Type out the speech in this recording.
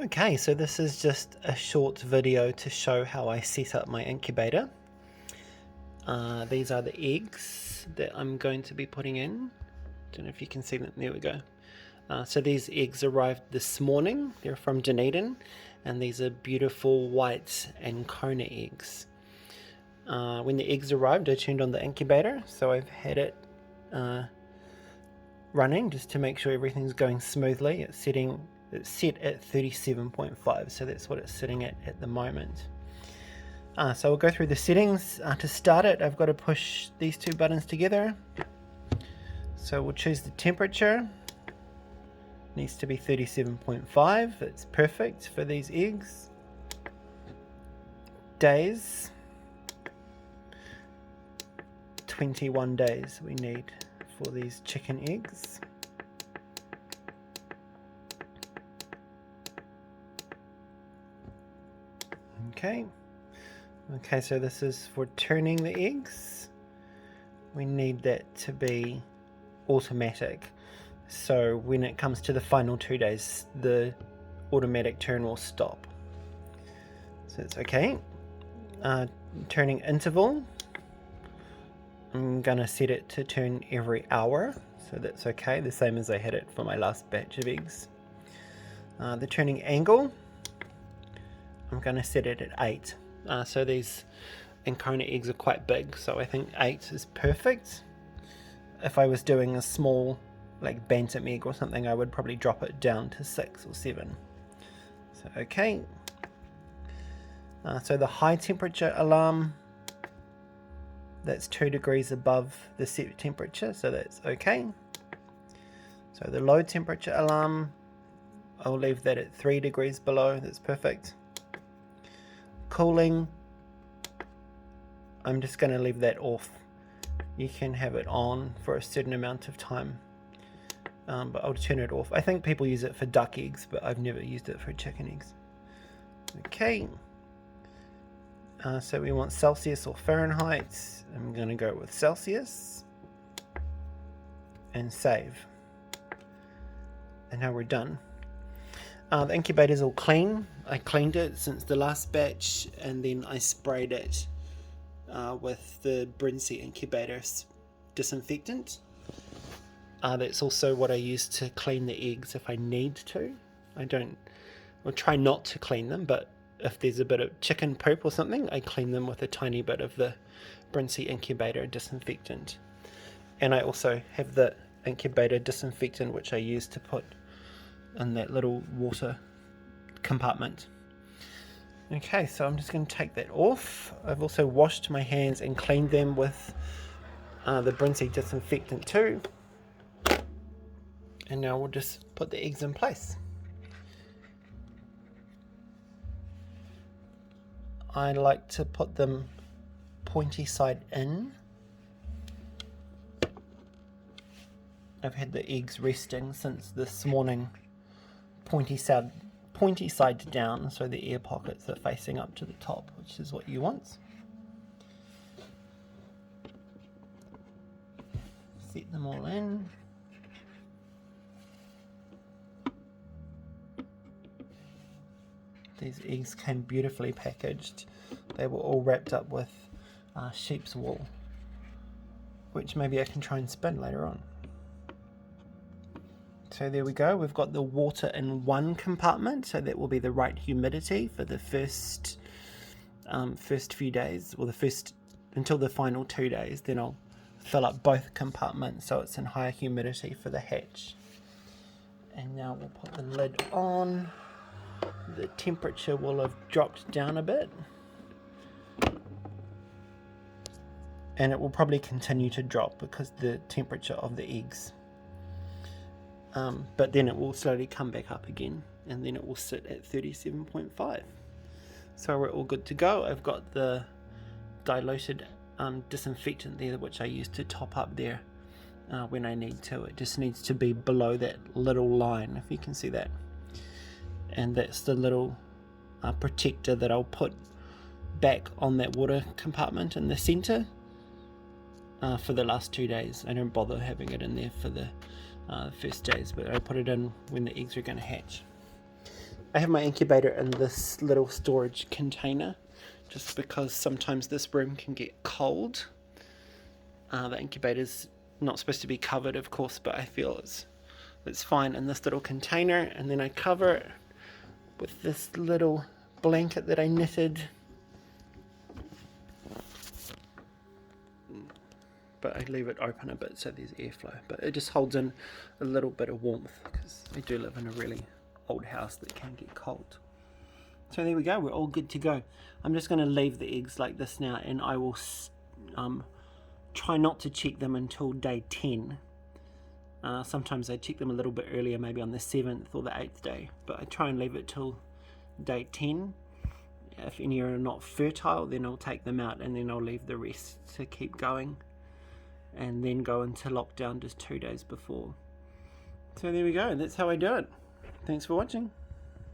Okay, so this is just a short video to show how I set up my incubator. These are the eggs that I'm going to be putting in. Don't know if you can see them. There we go. So these eggs arrived this morning. They're from Dunedin, and these are beautiful white Ancona eggs. When the eggs arrived, I turned on the incubator, so I've had it running just to make sure everything's going smoothly. It's set at 37.5, so that's what it's sitting at the moment. So we'll go through the settings. To start it, I've got to push these two buttons together. So we'll choose the temperature. Needs to be 37.5. It's perfect for these eggs. Days. 21 days we need for these chicken eggs. Okay, so this is for turning the eggs. We need that to be automatic. So when it comes to the final 2 days, the automatic turn will stop. So it's okay. Turning interval. I'm gonna set it to turn every hour. So that's okay, the same as I had it for my last batch of eggs. The turning angle. I'm going to set it at 8. So these Ancona eggs are quite big, so I think 8 is perfect. If I was doing a small, like bantam egg or something, I would probably drop it down to 6 or 7. So okay. So the high temperature alarm, that's 2 degrees above the set temperature, so that's okay. So the low temperature alarm, I'll leave that at 3 degrees below, that's perfect. Cooling, I'm just going to leave that off. You can have it on for a certain amount of time, but I'll turn it off. I think people use it for duck eggs, but I've never used it for chicken eggs. Okay, so we want Celsius or Fahrenheit. I'm going to go with Celsius and save. And now we're done. The incubator's all clean. I cleaned it since the last batch, and then I sprayed it with the Brinsea incubator disinfectant. That's also what I use to clean the eggs if I need to. I'll try not to clean them, but if there's a bit of chicken poop or something, I clean them with a tiny bit of the Brinsea incubator disinfectant. And I also have the incubator disinfectant which I use to put in that little water compartment. Okay, so I'm just going to take that off. I've also washed my hands and cleaned them with the Brinsea disinfectant too. And now we'll just put the eggs in place. I like to put them pointy side in. I've had the eggs resting since this morning. Pointy side down, so the air pockets are facing up to the top, which is what you want. Set them all in. These eggs came beautifully packaged. They were all wrapped up with sheep's wool, which maybe I can try and spin later on. So there we go, we've got the water in one compartment, so that will be the right humidity for the first few days, or until the final 2 days. Then I'll fill up both compartments so it's in higher humidity for the hatch. And now we'll put the lid on. The temperature will have dropped down a bit, and it will probably continue to drop because the temperature of the eggs. But then it will slowly come back up again, and then it will sit at 37.5. So we're all good to go. I've got the diluted disinfectant there, which I use to top up there when I need to. It just needs to be below that little line, if you can see that. And that's the little protector that I'll put back on that water compartment in the center for the last 2 days. I don't bother having it in there for the first days, but I put it in when the eggs are going to hatch. I have my incubator in this little storage container just because sometimes this room can get cold. The incubator's not supposed to be covered, of course, but I feel it's fine in this little container. And then I cover it with this little blanket that I knitted. But I leave it open a bit so there's airflow. But it just holds in a little bit of warmth because I do live in a really old house that can get cold. So there we go, we're all good to go. I'm just going to leave the eggs like this now, and I will try not to check them until day 10. Sometimes I check them a little bit earlier, maybe on the 7th or the 8th day, but I try and leave it till day 10. If any are not fertile, then I'll take them out, and then I'll leave the rest to keep going, and then go into lockdown just 2 days before. So there we go, that's how I do it. Thanks for watching.